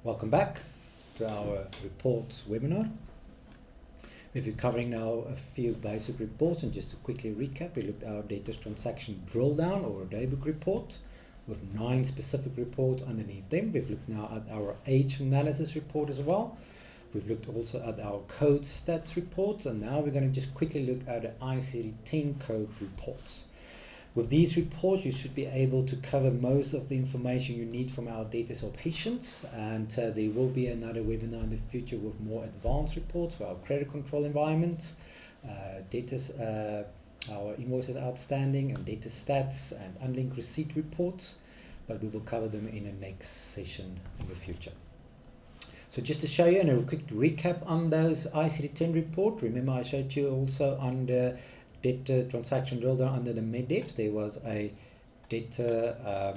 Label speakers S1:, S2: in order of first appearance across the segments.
S1: Welcome back to our reports webinar. We've been covering now a few basic reports, and just to quickly recap, we looked at our debtors transaction drill down or a daybook report with 9 specific reports underneath them. We've looked now at our age analysis report as well. We've looked also at our code stats reports, and now we're going to just quickly look at the ICD10 code reports. With these reports, you should be able to cover most of the information you need from our debtors or patients, and there will be another webinar in the future with more advanced reports for our credit control environments, debtors, our invoices outstanding and debtor stats and unlinked receipt reports, but we will cover them in the next session in the future. So just to show you and a quick recap on those ICD10 report, remember I showed you also under debtor transaction drill down under the MEDEPS, there was a debtor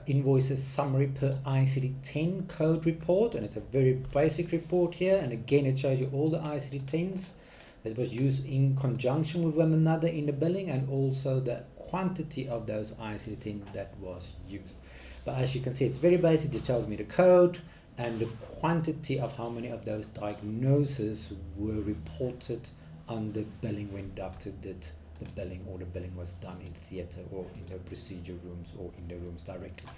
S1: invoices summary per ICD10 code report, and it's a very basic report here, and again it shows you all the ICD10s that was used in conjunction with one another in the billing, and also the quantity of those ICD10 that was used. But as you can see, it's very basic. It tells me the code and the quantity of how many of those diagnoses were reported on the billing when doctor did the billing, or the billing was done in theatre or in the procedure rooms or in the rooms directly.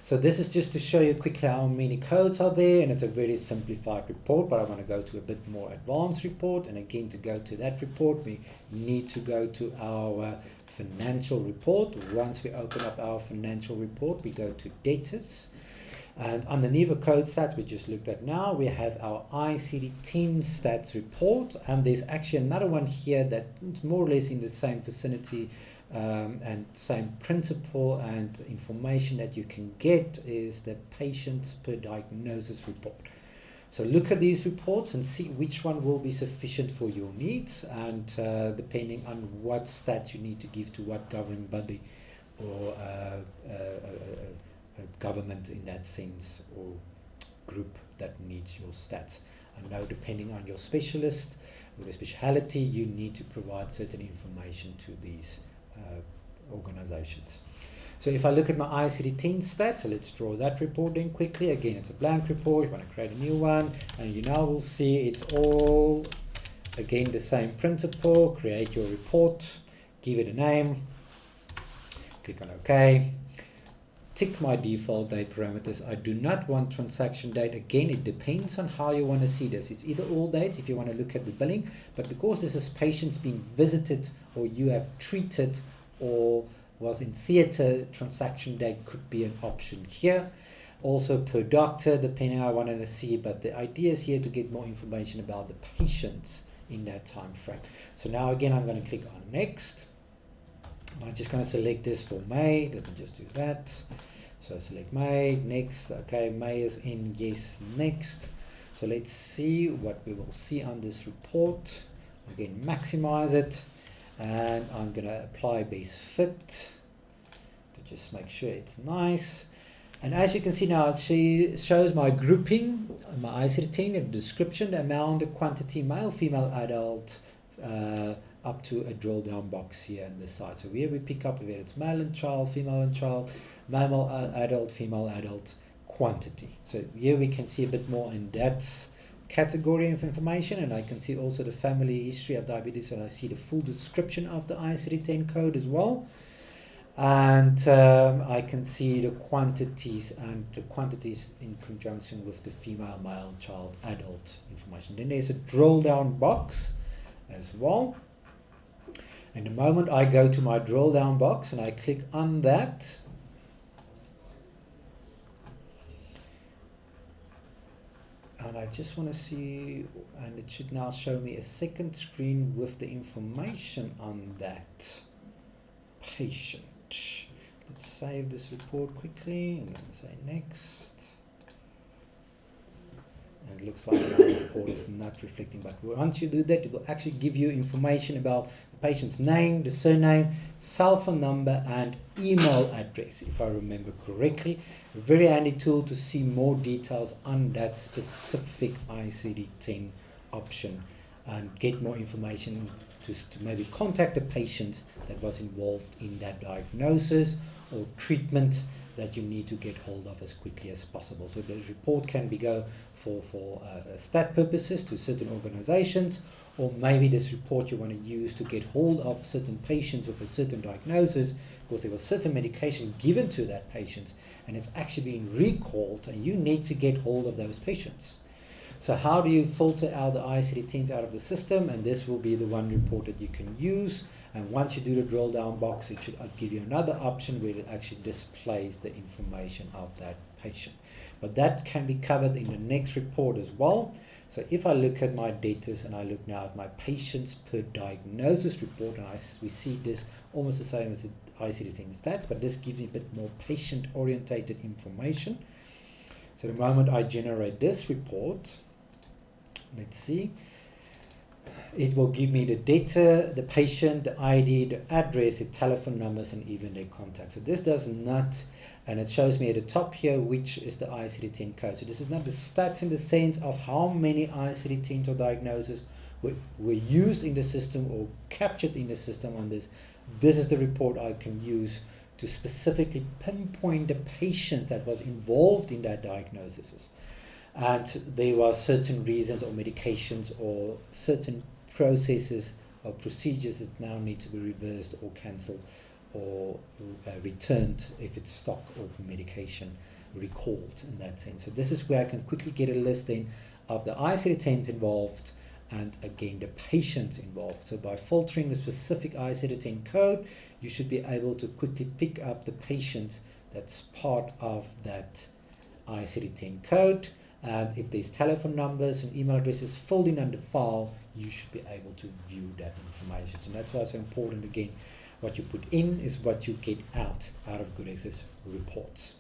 S1: So this is just to show you quickly how many codes are there, and it's a very simplified report, but I want to go to a bit more advanced report. And again, to go to that report, we need to go to our financial report. Once we open up our financial report, we go to debtors. And underneath the code stats we just looked at now, we have our ICD10 stats report, and there's actually another one here that's more or less in the same vicinity and same principle and information that you can get is the patients per diagnosis report. So look at these reports and see which one will be sufficient for your needs, and depending on what stats you need to give to what governing body or government in that sense, or group that needs your stats. And now depending on your specialist or the speciality, you need to provide certain information to these organizations. So if I look at my ICD10 stats, so let's draw that report in quickly. Again, it's a blank report. You want to create a new one, and you now will see it's all again the same principle. Create your report, give it a name, click on OK. Tick my default date parameters. I do not want transaction date. Again, it depends on how you want to see this. It's either all dates if you want to look at the billing, but because this is patients being visited or you have treated or was in theatre, transaction date could be an option here. Also per doctor, depending on how I wanted to see, but the idea is here to get more information about the patients in that time frame. So now again, I'm going to click on next. I'm just going to select this for May. Let me just do that. So select May, next. Okay, May is in, yes, next. So let's see what we will see on this report. Again, maximize it, and I'm going to apply base fit to just make sure it's nice. And as you can see now, it shows my grouping, my ICD10, the description, the amount, the quantity, male, female, adult, up to a drill down box here on the side. So here we pick up whether it's male and child, female and child, male adult, female adult, quantity. So here we can see a bit more in that category of information, and I can see also the family history of diabetes, and I see the full description of the ICD10 code as well. And I can see the quantities, and the quantities in conjunction with the female, male, child, adult information. Then there's a drill down box as well. And the moment I go to my drill down box and I click on that, and I just want to see, and it should now show me a second screen with the information on that patient. Let's save this report quickly and then say next. And it looks like the report is not reflecting, but once you do that, it will actually give you information about the patient's name, the surname, cell phone number, and email address, if I remember correctly. A very handy tool to see more details on that specific ICD10 option and get more information to maybe contact the patient that was involved in that diagnosis or treatment that you need to get hold of as quickly as possible. So the report can be go for stat purposes to certain organizations, or maybe this report you want to use to get hold of certain patients with a certain diagnosis because there was certain medication given to that patient and it's actually being recalled and you need to get hold of those patients. So how do you filter out the ICD-10s out of the system? And this will be the one report that you can use. And once you do the drill down box, it should give you another option where it actually displays the information of that patient. But that can be covered in the next report as well. So if I look at my data and I look now at my patients per diagnosis report, and we see this almost the same as the ICD-10 stats, but this gives me a bit more patient-orientated information. So the moment I generate this report, let's see, it will give me the data, the patient, the ID, the address, the telephone numbers, and even their contact. So this does not, and it shows me at the top here which is the ICD-10 code. So this is not the stats in the sense of how many ICD-10s or diagnoses were used in the system or captured in the system on this. This is the report I can use to specifically pinpoint the patients that was involved in that diagnosis. And there were certain reasons or medications or certain processes or procedures that now need to be reversed or cancelled or returned if it's stock or medication recalled in that sense. So this is where I can quickly get a listing of the ICD-10s involved and again the patients involved. So by filtering the specific ICD-10 code, you should be able to quickly pick up the patient that's part of that ICD-10 code. And if there's telephone numbers and email addresses filled in under file, you should be able to view that information. So that's why it's so important. Again, what you put in is what you get out of GoodX's reports.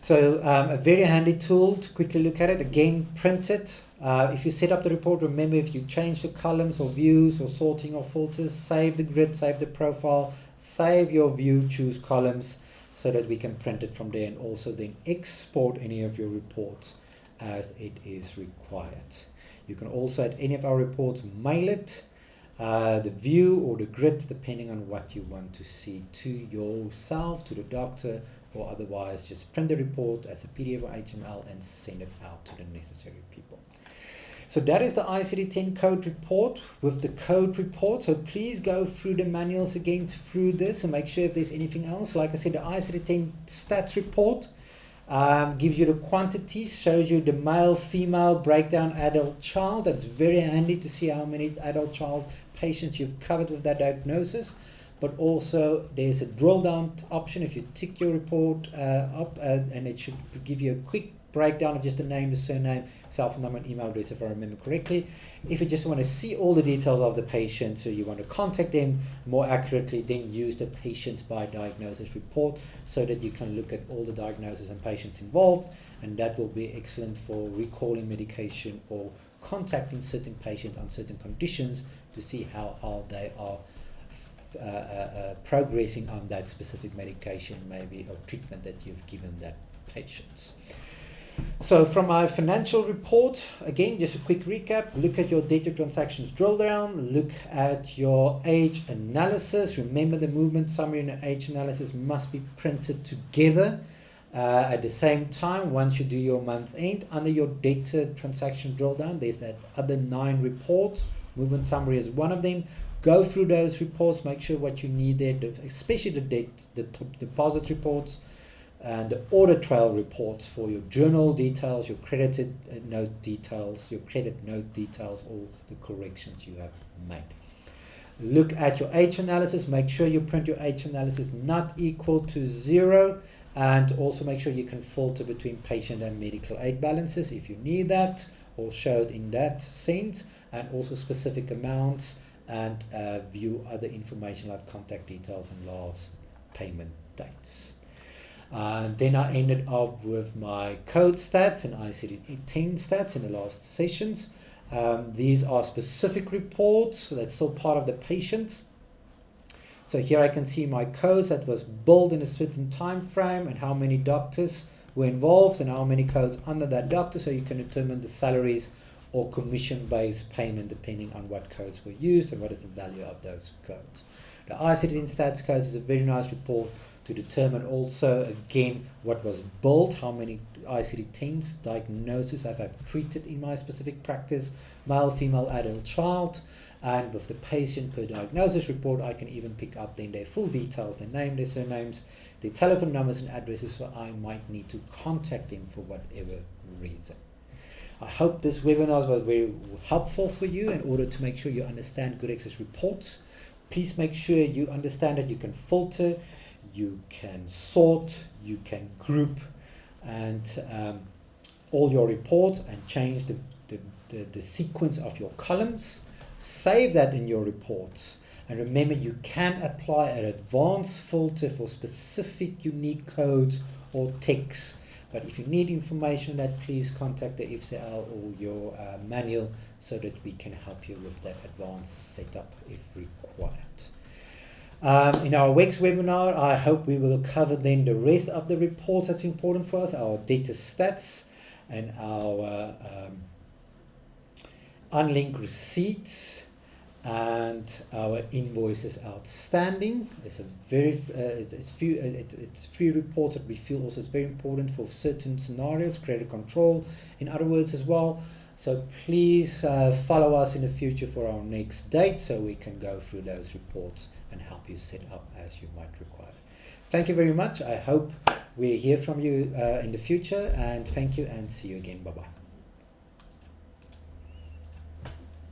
S1: So a very handy tool to quickly look at it. Again, print it. If you set up the report, remember if you change the columns or views or sorting or filters, save the grid, save the profile, save your view, choose columns, so that we can print it from there and also then export any of your reports as it is required. You can also at any of our reports mail it, the view or the grid, depending on what you want to see, to yourself, to the doctor, or otherwise just print the report as a PDF or HTML and send it out to the necessary people. So that is the ICD-10 code report with the code report. So please go through the manuals again through this and make sure if there's anything else. Like I said, the ICD-10 stats report gives you the quantities, shows you the male, female, breakdown, adult, child. That's very handy to see how many adult child patients you've covered with that diagnosis. But also there's a drill down option if you tick your report up and it should give you a quick breakdown of just the name, the surname, cell phone number, and email address if I remember correctly. If you just want to see all the details of the patient, so you want to contact them more accurately, then use the patients by diagnosis report so that you can look at all the diagnoses and patients involved, and that will be excellent for recalling medication or contacting certain patients on certain conditions to see how they are progressing on that specific medication maybe or treatment that you've given that patients. So from our financial report, again, just a quick recap, look at your data transactions drill down, look at your age analysis. Remember the movement summary and the age analysis must be printed together at the same time once you do your month end. Under your data transaction drill down, there's that other 9 reports. Movement summary is one of them. Go through those reports, make sure what you need there, especially the deposit reports, and the audit trail reports for your journal details, your credited note details, your credit note details, all the corrections you have made. Look at your H analysis, make sure you print your H analysis not equal to 0, and also make sure you can filter between patient and medical aid balances if you need that, or show it in that sense, and also specific amounts, and view other information like contact details and last payment dates. Then I ended up with my code stats and ICD-10 stats in the last sessions. These are specific reports, so that's still part of the patient. So here I can see my codes that was billed in a certain time frame and how many doctors were involved and how many codes under that doctor, so you can determine the salaries or commission-based payment depending on what codes were used and what is the value of those codes. The ICD-10 stats codes is a very nice report to determine also again what was billed, how many ICD-10 diagnoses have I treated in my specific practice, male, female, adult, child. And with the patient per diagnosis report, I can even pick up then their full details, their name, their surnames, their telephone numbers and addresses, so I might need to contact them for whatever reason. I hope this webinar was very helpful for you in order to make sure you understand GoodX's reports. Please make sure you understand that you can filter, you can sort, you can group, and all your reports, and change the sequence of your columns. Save that in your reports, and remember you can apply an advanced filter for specific unique codes or texts. But if you need information on that, please contact the FCL or your manual so that we can help you with that advanced setup if required. In our next webinar, I hope we will cover then the rest of the reports that's important for us, our data stats and our unlinked receipts and our invoices outstanding. It's a very it's few reports that we feel also is very important for certain scenarios, credit control in other words as well. So please follow us in the future for our next date so we can go through those reports and help you set up as you might require. Thank you very much. I hope we hear from you in the future, and thank you and see you again. Bye bye.